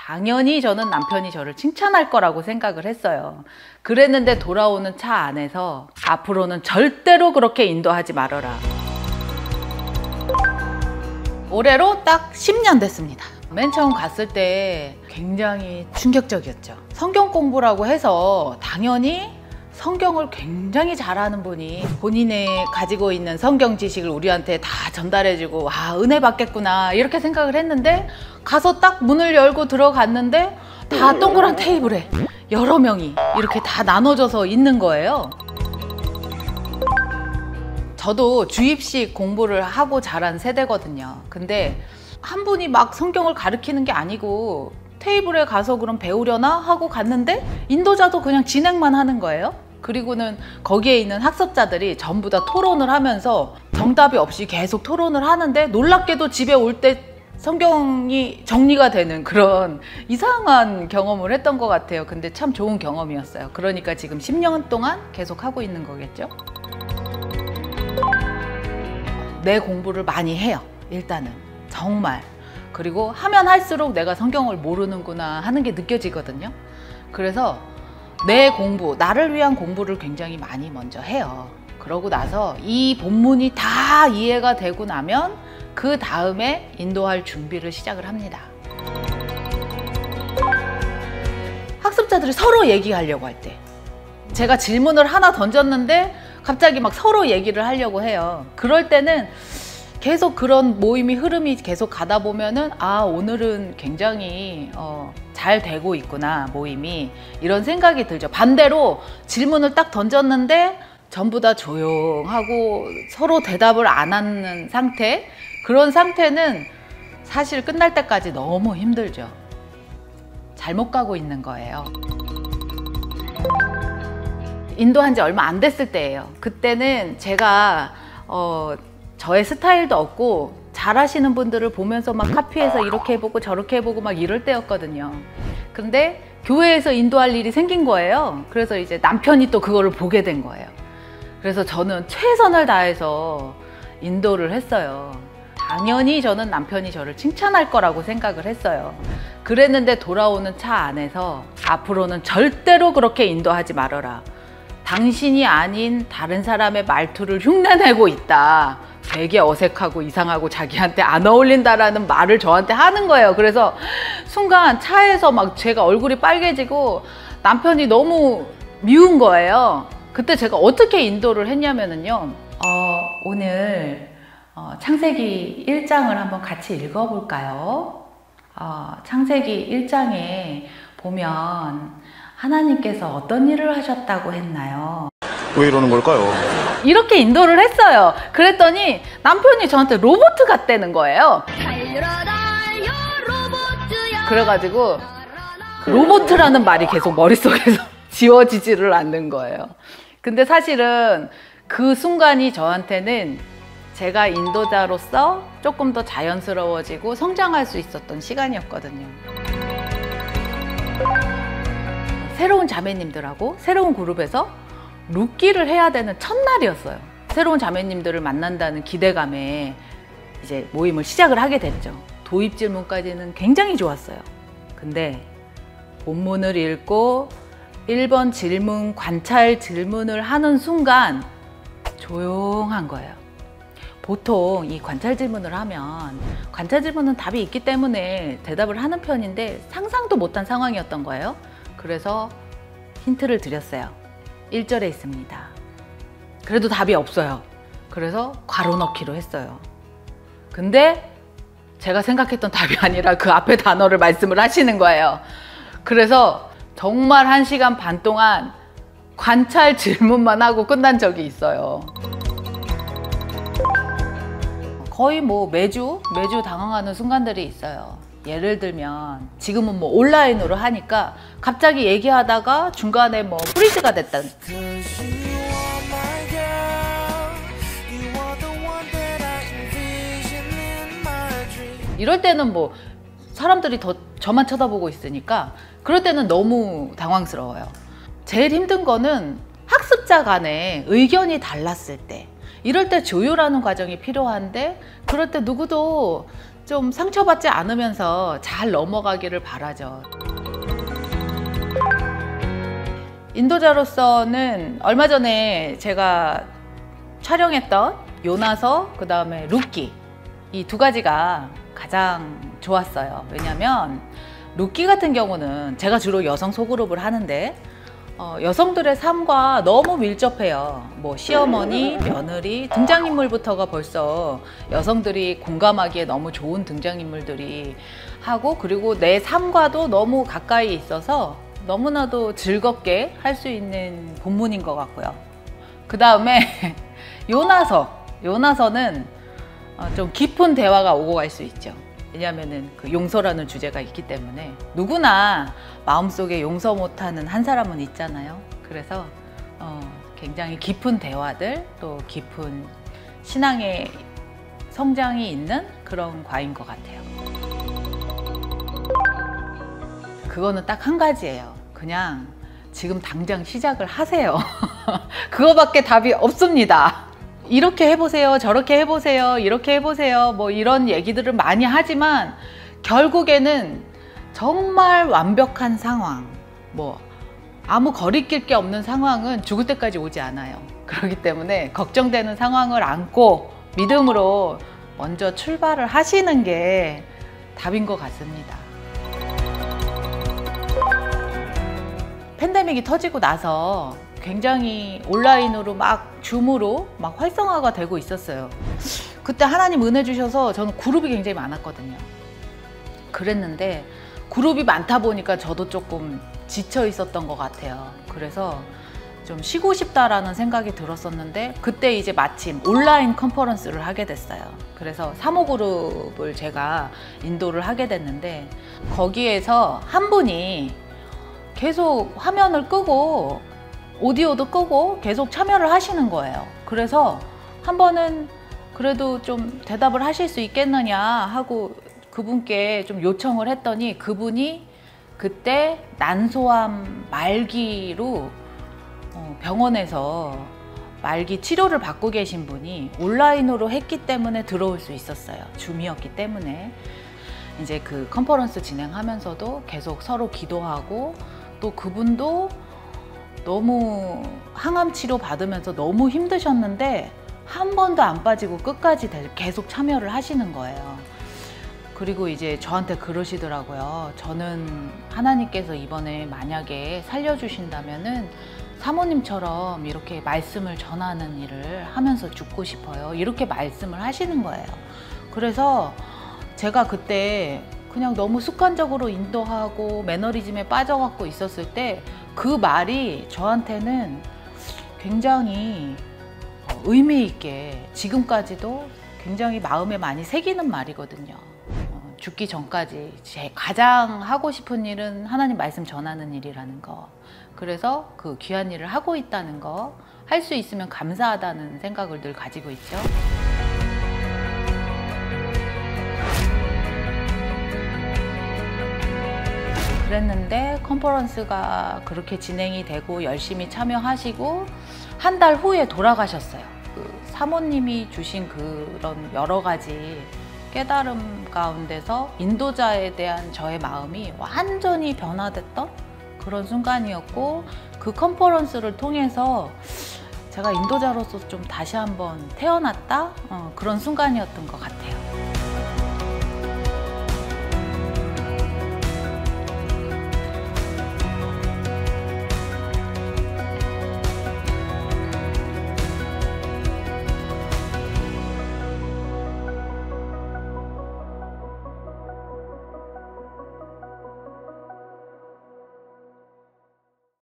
당연히 저는 남편이 저를 칭찬할 거라고 생각을 했어요. 그랬는데 돌아오는 차 안에서 앞으로는 절대로 그렇게 인도하지 말아라. 올해로 딱 10년 됐습니다. 맨 처음 갔을 때 굉장히 충격적이었죠. 성경 공부라고 해서 당연히 성경을 굉장히 잘하는 분이 본인의 가지고 있는 성경 지식을 우리한테 다 전달해주고 은혜 받겠구나 이렇게 생각을 했는데, 가서 딱 문을 열고 들어갔는데 다 동그란 테이블에 여러 명이 이렇게 다 나눠져서 있는 거예요. 저도 주입식 공부를 하고 자란 세대거든요. 근데 한 분이 막 성경을 가르치는 게 아니고 테이블에 가서 그럼 배우려나 하고 갔는데 인도자도 그냥 진행만 하는 거예요. 그리고는 거기에 있는 학습자들이 전부 다 토론을 하면서 정답이 없이 계속 토론을 하는데, 놀랍게도 집에 올 때 성경이 정리가 되는 그런 이상한 경험을 했던 것 같아요. 근데 참 좋은 경험이었어요. 그러니까 지금 10년 동안 계속 하고 있는 거겠죠. 내 공부를 많이 해요, 일단은. 정말. 그리고 하면 할수록 내가 성경을 모르는구나 하는 게 느껴지거든요. 그래서 내 공부, 나를 위한 공부를 굉장히 많이 먼저 해요. 그러고 나서 이 본문이 다 이해가 되고 나면 그 다음에 인도할 준비를 시작을 합니다. 학습자들이 서로 얘기하려고 할 때, 제가 질문을 하나 던졌는데 갑자기 막 서로 얘기를 하려고 해요. 그럴 때는 계속 그런 모임이 흐름이 계속 가다 보면은 오늘은 굉장히 잘 되고 있구나, 모임이, 이런 생각이 들죠. 반대로 질문을 딱 던졌는데 전부 다 조용하고 서로 대답을 안 하는 상태, 그런 상태는 사실 끝날 때까지 너무 힘들죠. 잘못 가고 있는 거예요. 인도한 지 얼마 안 됐을 때예요. 그때는 제가 저의 스타일도 없고 잘하시는 분들을 보면서 막 카피해서 이렇게 해보고 저렇게 해보고 막 이럴 때였거든요. 근데 교회에서 인도할 일이 생긴 거예요. 그래서 이제 남편이 또 그거를 보게 된 거예요. 그래서 저는 최선을 다해서 인도를 했어요. 당연히 저는 남편이 저를 칭찬할 거라고 생각을 했어요. 그랬는데 돌아오는 차 안에서 앞으로는 절대로 그렇게 인도하지 말아라. 당신이 아닌 다른 사람의 말투를 흉내내고 있다. 되게 어색하고 이상하고 자기한테 안 어울린다라는 말을 저한테 하는 거예요. 그래서 순간 차에서 막 제가 얼굴이 빨개지고 남편이 너무 미운 거예요. 그때 제가 어떻게 인도를 했냐면요. 오늘 창세기 1장을 한번 같이 읽어볼까요? 창세기 1장에 보면 하나님께서 어떤 일을 하셨다고 했나요? 왜 이러는 걸까요? 이렇게 인도를 했어요. 그랬더니 남편이 저한테 로봇 같다는 거예요. 그래가지고 로봇이라는 말이 계속 머릿속에서 지워지지를 않는 거예요. 근데 사실은 그 순간이 저한테는 제가 인도자로서 조금 더 자연스러워지고 성장할 수 있었던 시간이었거든요. 새로운 자매님들하고 새로운 그룹에서 룻기를 해야 되는 첫날이었어요. 새로운 자매님들을 만난다는 기대감에 이제 모임을 시작을 하게 됐죠. 도입 질문까지는 굉장히 좋았어요. 근데 본문을 읽고 1번 질문, 관찰 질문을 하는 순간 조용한 거예요. 보통 이 관찰 질문을 하면, 관찰 질문은 답이 있기 때문에 대답을 하는 편인데 상상도 못한 상황이었던 거예요. 그래서 힌트를 드렸어요. 1절에 있습니다. 그래도 답이 없어요. 그래서 괄호 넣기로 했어요. 근데 제가 생각했던 답이 아니라 그 앞에 단어를 말씀을 하시는 거예요. 그래서 정말 1시간 반 동안 관찰 질문만 하고 끝난 적이 있어요. 거의 뭐 매주 당황하는 순간들이 있어요. 예를 들면 지금은 뭐 온라인으로 하니까 갑자기 얘기하다가 중간에 뭐 프리즈가 됐다. 이럴 때는 뭐 사람들이 더 저만 쳐다보고 있으니까 그럴 때는 너무 당황스러워요. 제일 힘든 거는 학습자 간에 의견이 달랐을 때, 이럴 때 조율하는 과정이 필요한데 그럴 때 누구도 좀 상처받지 않으면서 잘 넘어가기를 바라죠. 인도자로서는 얼마 전에 제가 촬영했던 요나서, 그 다음에 루키, 이 두 가지가 가장 좋았어요. 왜냐면 루키 같은 경우는 제가 주로 여성 소그룹을 하는데 여성들의 삶과 너무 밀접해요. 뭐 시어머니, 며느리, 등장인물부터가 벌써 여성들이 공감하기에 너무 좋은 등장인물들이 하고, 그리고 내 삶과도 너무 가까이 있어서 너무나도 즐겁게 할 수 있는 본문인 것 같고요. 그 다음에 요나서는 좀 깊은 대화가 오고 갈 수 있죠. 왜냐하면은 그 용서라는 주제가 있기 때문에 누구나 마음속에 용서 못하는 한 사람은 있잖아요. 그래서 굉장히 깊은 대화들, 또 깊은 신앙의 성장이 있는 그런 과인 것 같아요. 그거는 딱 한 가지예요. 그냥 지금 당장 시작을 하세요. 그거밖에 답이 없습니다. 이렇게 해보세요, 저렇게 해보세요, 이렇게 해보세요, 뭐 이런 얘기들을 많이 하지만 결국에는 정말 완벽한 상황, 뭐 아무 거리낄 게 없는 상황은 죽을 때까지 오지 않아요. 그렇기 때문에 걱정되는 상황을 안고 믿음으로 먼저 출발을 하시는 게 답인 것 같습니다. 팬데믹이 터지고 나서 굉장히 온라인으로 막 줌으로 막 활성화가 되고 있었어요. 그때 하나님 은혜 주셔서 저는 그룹이 굉장히 많았거든요. 그랬는데 그룹이 많다 보니까 저도 조금 지쳐 있었던 것 같아요. 그래서 좀 쉬고 싶다라는 생각이 들었었는데 그때 이제 마침 온라인 컨퍼런스를 하게 됐어요. 그래서 3호 그룹을 제가 인도를 하게 됐는데 거기에서 한 분이 계속 화면을 끄고 오디오도 끄고 계속 참여를 하시는 거예요. 그래서 한 번은 그래도 좀 대답을 하실 수 있겠느냐 하고 그분께 좀 요청을 했더니 그분이 그때 난소암 말기로 병원에서 말기 치료를 받고 계신 분이 온라인으로 했기 때문에 들어올 수 있었어요. 줌이었기 때문에. 이제 그 컨퍼런스 진행하면서도 계속 서로 기도하고 또 그분도 너무 항암 치료 받으면서 너무 힘드셨는데 한 번도 안 빠지고 끝까지 계속 참여를 하시는 거예요. 그리고 이제 저한테 그러시더라고요. 저는 하나님께서 이번에 만약에 살려주신다면은 사모님처럼 이렇게 말씀을 전하는 일을 하면서 죽고 싶어요. 이렇게 말씀을 하시는 거예요. 그래서 제가 그때 그냥 너무 습관적으로 인도하고 매너리즘에 빠져갖고 있었을 때 그 말이 저한테는 굉장히 의미 있게 지금까지도 굉장히 마음에 많이 새기는 말이거든요. 죽기 전까지 제 가장 하고 싶은 일은 하나님 말씀 전하는 일이라는 거. 그래서 그 귀한 일을 하고 있다는 거, 할 수 있으면 감사하다는 생각을 늘 가지고 있죠. 그랬는데 컨퍼런스가 그렇게 진행이 되고 열심히 참여하시고 한 달 후에 돌아가셨어요. 그 사모님이 주신 그런 여러 가지 깨달음 가운데서 인도자에 대한 저의 마음이 완전히 변화됐던 그런 순간이었고 그 컨퍼런스를 통해서 제가 인도자로서 좀 다시 한번 태어났다? 그런 순간이었던 것 같아요.